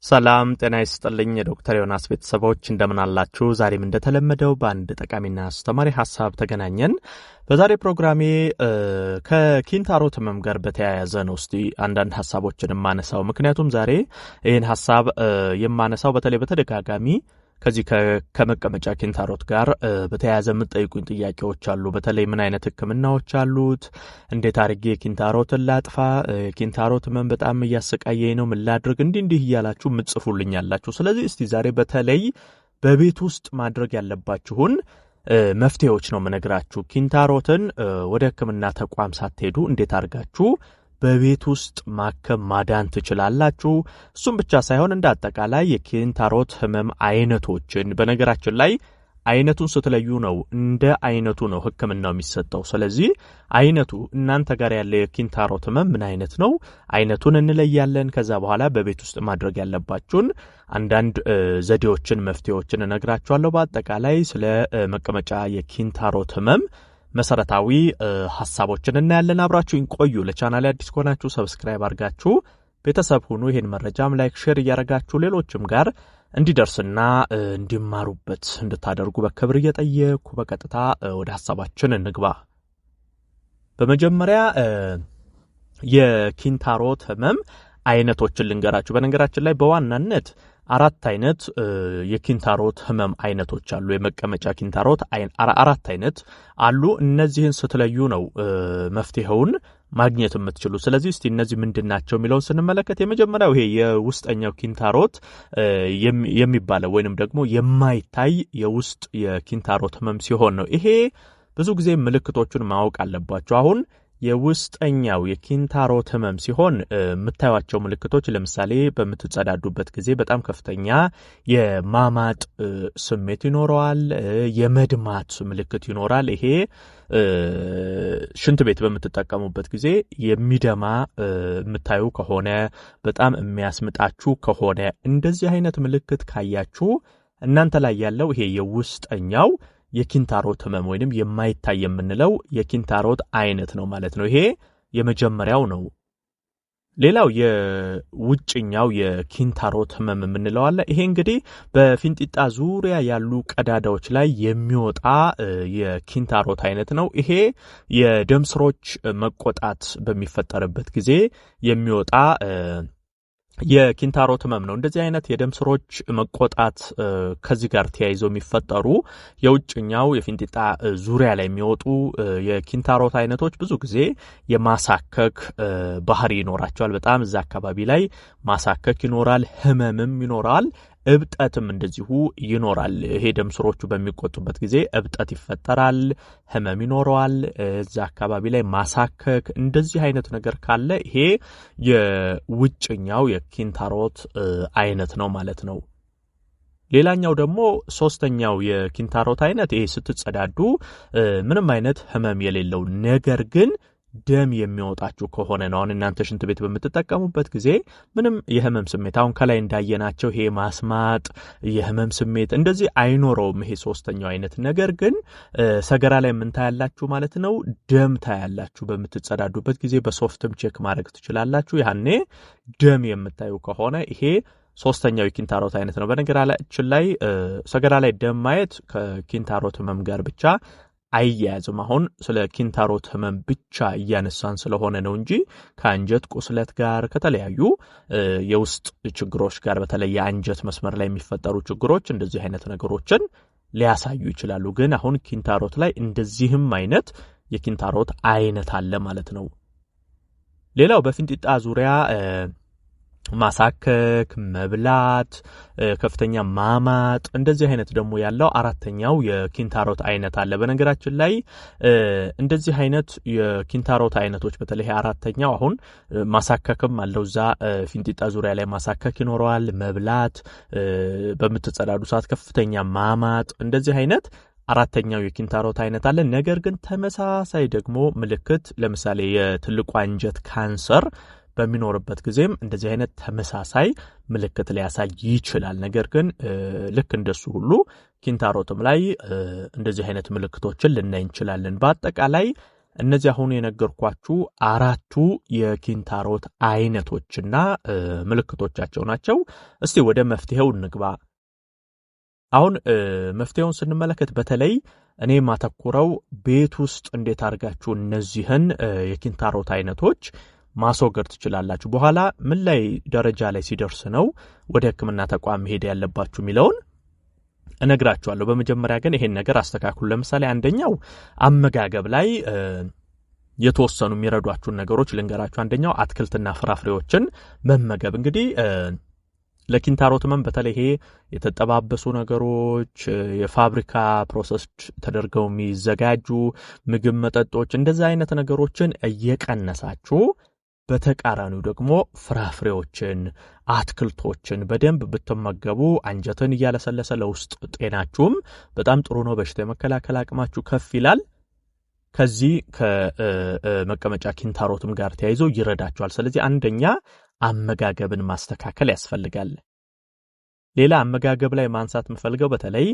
ሰላም ጤና ይስጥልኝ የዶክተር ዮናስ ቤተሰቦች እንደምን አላችሁ? ዛሬም እንደተለመደው በአንድ ጠቃሚና አስተማሪ ሐሳብ ተገናኘን። በዛሬ ፕሮግራሜ ከኪንታሮት ህመም ጋር በተያያዘ ነው እስቲ አንዳንድ ሐሳቦችን የማነሳው። ምክንያቱም ዛሬ ይህን ሐሳብ የማነሳው በተለይ በተደጋጋሚ ከዚህ ከመቀመጫ ኪንታሮት ጋር በተያያዘ የምትጠይቁኝ ጥያቄዎች አሉ። በተለይ ምን አይነት ህክምናዎች አሉት፣ እንዴት አድርጌ ኪንታሮትን ላጥፋ፣ ኪንታሮት ህመም በጣም እያሰቃየኝ ነው፣ ምን ላድርግ፣ እንዲህ እያላችሁ የምትጽፉልኝ አላችሁ። ስለዚህ እስቲ ዛሬ በተለይ በቤት ውስጥ ማድረግ ያለባችሁን መፍትሄዎች ነው የምነግራችሁ። ኪንታሮትን ወደ ህክምና ተቋም ሳትሄዱ እንዴት አድርጋችሁ በቤት ውስጥ ማከም ማዳን ትችላላችሁ። እሱም ብቻ ሳይሆን እንደ አጠቃላይ የኪንታሮት ህመም አይነቶችን፣ በነገራችን ላይ አይነቱን ስትለዩ ነው እንደ አይነቱ ነው ህክምናው የሚሰጠው። ስለዚህ አይነቱ እናንተ ጋር ያለ የኪንታሮት ህመም ምን አይነት ነው፣ አይነቱን እንለያለን። ከዛ በኋላ በቤት ውስጥ ማድረግ ያለባችሁን አንዳንድ ዘዴዎችን፣ መፍትሄዎችን እነግራችኋለሁ። በአጠቃላይ ስለ መቀመጫ የኪንታሮት ህመም መሰረታዊ ሐሳቦችን እናያለን። አብራችሁን ቆዩ። ለቻናሌ አዲስ ከሆናችሁ ሰብስክራይብ አድርጋችሁ ቤተሰብ ሁኑ። ይሄን መረጃም ላይክ፣ ሼር እያደረጋችሁ ሌሎችም ጋር እንዲደርስና እንዲማሩበት እንድታደርጉ በክብር እየጠየቅኩ በቀጥታ ወደ ሐሳባችን እንግባ። በመጀመሪያ የኪንታሮት ህመም አይነቶችን ልንገራችሁ። በነገራችን ላይ በዋናነት 4 አይነት የኪንታሮት ህመም አይነቶች አሉ። የመቀመጫ ኪንታሮት 4 አይነት አሉ። እነዚህን ስትለዩ ነው መፍትሄውን ማግኘት የምትችሉ። ስለዚህ እስቲ እነዚህ ምንድናቸው የሚለውን ስንመለከት የመጀመሪያው ይሄ የውስጠኛው ኪንታሮት የሚባለው ወይንም ደግሞ የማይታይ የውስጥ የኪንታሮት ህመም ሲሆን ነው። ይሄ ብዙ ጊዜ ምልክቶቹን ማወቅ አለባቸው። አሁን የውስጠኛው የኪንታሮት ህመም ሲሆን የምታዩቸው ምልክቶች ለምሳሌ በምትጸዳዱበት ጊዜ በጣም ከፍተኛ የማማጥ ስሜት ይኖረዋል፣ የመድማት ምልክት ይኖራል። ይሄ ሽንት ቤት በምትጠቀሙበት ጊዜ የሚደማ የምታዩ ከሆነ፣ በጣም የሚያስምጣችሁ ከሆነ፣ እንደዚህ አይነት ምልክት ካያችሁ እናንተ ላይ ያለው ይሄ የውስጠኛው የኪንታሮት ህመም ወይንም የማይታይ የምንለው የኪንታሮት አይነት ነው ማለት ነው። ይሄ የመጀመሪያው ነው። ሌላው የውጭኛው የኪንታሮት ህመም የምንለው አለ። ይሄ እንግዲህ በፊንጢጣ ዙሪያ ያሉ ቀዳዳዎች ላይ የሚወጣ የኪንታሮት አይነት ነው። ይሄ የደም ስሮች መቆጣት በሚፈጠርበት ጊዜ የሚወጣ የኪንታሮት ህመም ነው። እንደዚህ አይነት የደም ስሮች መቆጣት ከዚህ ጋር ተያይዘው የሚፈጠሩ የውጭኛው የፊንጢጣ ዙሪያ ላይ የሚወጡ የኪንታሮት አይነቶች ብዙ ጊዜ የማሳከክ ባህሪ ይኖራቸዋል። በጣም እዛ አካባቢ ላይ ማሳከክ ይኖራል፣ ህመምም ይኖራል፣ እብጠትም እንደዚሁ ይኖራል። ይሄ ደም ስሮቹ በሚቆጡበት ጊዜ እብጠት ይፈጠራል፣ ህመም ይኖረዋል፣ እዛ አካባቢ ላይ ማሳከክ፣ እንደዚህ አይነት ነገር ካለ ይሄ የውጭኛው የኪንታሮት አይነት ነው ማለት ነው። ሌላኛው ደግሞ ሶስተኛው የኪንታሮት አይነት ይሄ ስትጸዳዱ ምንም አይነት ህመም የሌለው ነገር ግን ደም የሚወጣችሁ ከሆነ ነው። አሁን እናንተ ሽንት ቤት በምትጠቀሙበት ጊዜ ምንም የህመም ስሜት አሁን ከላይ እንዳየናቸው ይሄ ማስማጥ የህመም ስሜት እንደዚህ አይኖረውም። ይሄ ሶስተኛው አይነት ነገር ግን ሰገራ ላይ ምን ታያላችሁ ማለት ነው? ደም ታያላችሁ። በምትጸዳዱበት ጊዜ በሶፍትም ቼክ ማድረግ ትችላላችሁ። ያኔ ደም የምታዩ ከሆነ ይሄ ሶስተኛው የኪንታሮት አይነት ነው። በነገራችን ላይ ሰገራ ላይ ደም ማየት ከኪንታሮት ህመም ጋር ብቻ አይያዝም። አሁን ስለ ኪንታሮት ህመም ብቻ እያነሳን ስለሆነ ነው እንጂ ከአንጀት ቁስለት ጋር ከተለያዩ የውስጥ ችግሮች ጋር በተለይ የአንጀት መስመር ላይ የሚፈጠሩ ችግሮች እንደዚህ አይነት ነገሮችን ሊያሳዩ ይችላሉ። ግን አሁን ኪንታሮት ላይ እንደዚህም አይነት የኪንታሮት አይነት አለ ማለት ነው። ሌላው በፊንጢጣ ዙሪያ ማሳከክ፣ መብላት፣ ከፍተኛ ማማጥ እንደዚህ አይነት ደግሞ ያለው አራተኛው የኪንታሮት አይነት አለ። በነገራችን ላይ እንደዚህ አይነት የኪንታሮት አይነቶች በተለይ አራተኛው አሁን ማሳከክም አለው። እዛ ፊንጢጣ ዙሪያ ላይ ማሳከክ ይኖረዋል፣ መብላት፣ በምትጸዳዱ ሰዓት ከፍተኛ ማማጥ፣ እንደዚህ አይነት አራተኛው የኪንታሮት አይነት አለ። ነገር ግን ተመሳሳይ ደግሞ ምልክት ለምሳሌ የትልቁ አንጀት ካንሰር በሚኖርበት ጊዜም እንደዚህ አይነት ተመሳሳይ ምልክት ሊያሳይ ይችላል። ነገር ግን ልክ እንደሱ ሁሉ ኪንታሮትም ላይ እንደዚህ አይነት ምልክቶችን ልናይ እንችላለን። በአጠቃላይ እነዚህ አሁን የነገርኳችሁ አራቱ የኪንታሮት አይነቶችና ምልክቶቻቸው ናቸው። እስቲ ወደ መፍትሄው እንግባ። አሁን መፍትሄውን ስንመለከት በተለይ እኔ ማተኩረው ቤት ውስጥ እንዴት አድርጋችሁ እነዚህን የኪንታሮት አይነቶች ማስወገድ ትችላላችሁ፣ በኋላ ምን ላይ ደረጃ ላይ ሲደርስ ነው ወደ ሕክምና ተቋም መሄድ ያለባችሁ የሚለውን እነግራችኋለሁ። በመጀመሪያ ግን ይሄን ነገር አስተካክሉ። ለምሳሌ አንደኛው አመጋገብ ላይ የተወሰኑ የሚረዷችሁን ነገሮች ልንገራችሁ። አንደኛው አትክልትና ፍራፍሬዎችን መመገብ። እንግዲህ ለኪንታሮት ህመም በተለይ ይሄ የተጠባበሱ ነገሮች፣ የፋብሪካ ፕሮሰስ ተደርገው የሚዘጋጁ ምግብ፣ መጠጦች እንደዚህ አይነት ነገሮችን እየቀነሳችሁ በተቃራኒው ደግሞ ፍራፍሬዎችን፣ አትክልቶችን በደንብ ብትመገቡ አንጀትን እያለሰለሰ ለውስጥ ጤናችሁም በጣም ጥሩ ነው። በሽታ የመከላከል አቅማችሁ ከፍ ይላል። ከዚህ ከመቀመጫ ኪንታሮትም ጋር ተያይዞ ይረዳችኋል። ስለዚህ አንደኛ አመጋገብን ማስተካከል ያስፈልጋል። ሌላ አመጋገብ ላይ ማንሳት የምፈልገው በተለይ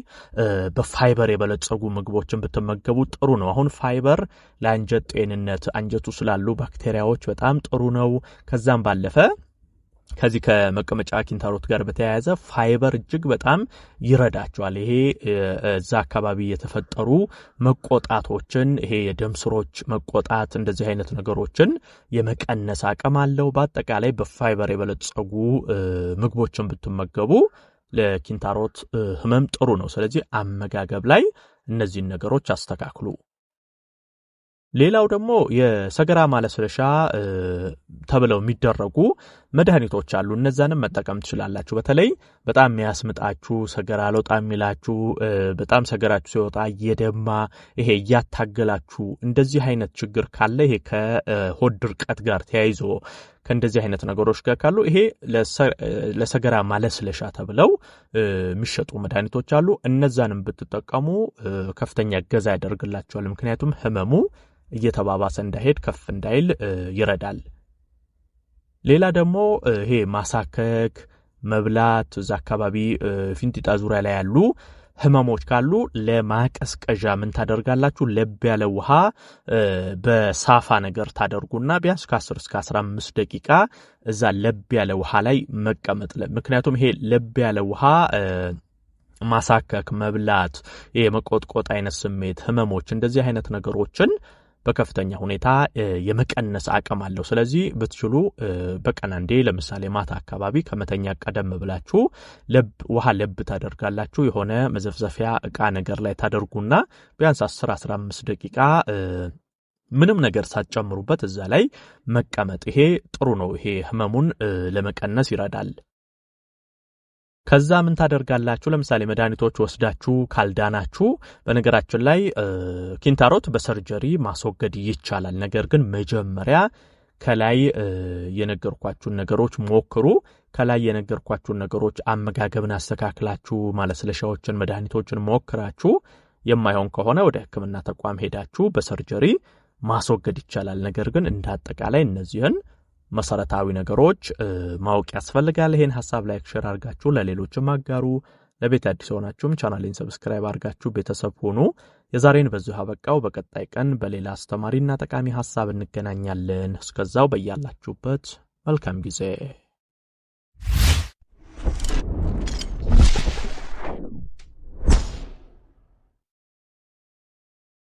በፋይበር የበለጸጉ ምግቦችን ብትመገቡ ጥሩ ነው። አሁን ፋይበር ለአንጀት ጤንነት፣ አንጀቱ ስላሉ ባክቴሪያዎች በጣም ጥሩ ነው። ከዛም ባለፈ ከዚህ ከመቀመጫ ኪንታሮት ጋር በተያያዘ ፋይበር እጅግ በጣም ይረዳቸዋል። ይሄ እዛ አካባቢ የተፈጠሩ መቆጣቶችን፣ ይሄ የደም ስሮች መቆጣት፣ እንደዚህ አይነት ነገሮችን የመቀነስ አቅም አለው። በአጠቃላይ በፋይበር የበለጸጉ ምግቦችን ብትመገቡ ለኪንታሮት ህመም ጥሩ ነው። ስለዚህ አመጋገብ ላይ እነዚህን ነገሮች አስተካክሉ። ሌላው ደግሞ የሰገራ ማለስለሻ ተብለው የሚደረጉ መድኃኒቶች አሉ። እነዛንም መጠቀም ትችላላችሁ። በተለይ በጣም የሚያስምጣችሁ ሰገራ አልወጣ የሚላችሁ በጣም ሰገራችሁ ሲወጣ እየደማ ይሄ እያታገላችሁ እንደዚህ አይነት ችግር ካለ ይሄ ከሆድ ድርቀት ጋር ተያይዞ ከእንደዚህ አይነት ነገሮች ጋር ካሉ ይሄ ለሰገራ ማለስለሻ ተብለው የሚሸጡ መድኃኒቶች አሉ። እነዛንም ብትጠቀሙ ከፍተኛ እገዛ ያደርግላችኋል። ምክንያቱም ህመሙ እየተባባሰ እንዳይሄድ ከፍ እንዳይል ይረዳል። ሌላ ደግሞ ይሄ ማሳከክ፣ መብላት፣ እዛ አካባቢ ፊንጢጣ ዙሪያ ላይ ያሉ ህመሞች ካሉ ለማቀስቀዣ ምን ታደርጋላችሁ? ለብ ያለ ውሃ በሳፋ ነገር ታደርጉና ቢያንስ ከ10 እስከ 15 ደቂቃ እዛ ለብ ያለ ውሃ ላይ መቀመጥ። ምክንያቱም ይሄ ለብ ያለ ውሃ ማሳከክ፣ መብላት፣ የመቆጥቆጥ አይነት ስሜት፣ ህመሞች እንደዚህ አይነት ነገሮችን በከፍተኛ ሁኔታ የመቀነስ አቅም አለው። ስለዚህ ብትችሉ በቀን አንዴ ለምሳሌ ማታ አካባቢ ከመተኛ ቀደም ብላችሁ ውሃ ለብ ታደርጋላችሁ። የሆነ መዘፍዘፊያ እቃ ነገር ላይ ታደርጉና ቢያንስ 10-15 ደቂቃ ምንም ነገር ሳትጨምሩበት እዛ ላይ መቀመጥ። ይሄ ጥሩ ነው። ይሄ ህመሙን ለመቀነስ ይረዳል። ከዛ ምን ታደርጋላችሁ? ለምሳሌ መድኃኒቶች ወስዳችሁ ካልዳናችሁ፣ በነገራችን ላይ ኪንታሮት በሰርጀሪ ማስወገድ ይቻላል። ነገር ግን መጀመሪያ ከላይ የነገርኳችሁን ነገሮች ሞክሩ። ከላይ የነገርኳችሁን ነገሮች አመጋገብን አስተካክላችሁ ማለስለሻዎችን፣ መድኃኒቶችን ሞክራችሁ የማይሆን ከሆነ ወደ ሕክምና ተቋም ሄዳችሁ በሰርጀሪ ማስወገድ ይቻላል። ነገር ግን እንዳጠቃላይ እነዚህን መሰረታዊ ነገሮች ማወቅ ያስፈልጋል። ይሄን ሐሳብ ላይክ ሼር አድርጋችሁ ለሌሎችም አጋሩ። ለቤት አዲስ ሆናችሁም ቻናሌን ሰብስክራይብ አድርጋችሁ ቤተሰብ ሆኑ። የዛሬን በዚሁ አበቃው። በቀጣይ ቀን በሌላ አስተማሪና ጠቃሚ ሐሳብ እንገናኛለን። እስከዛው በያላችሁበት መልካም ጊዜ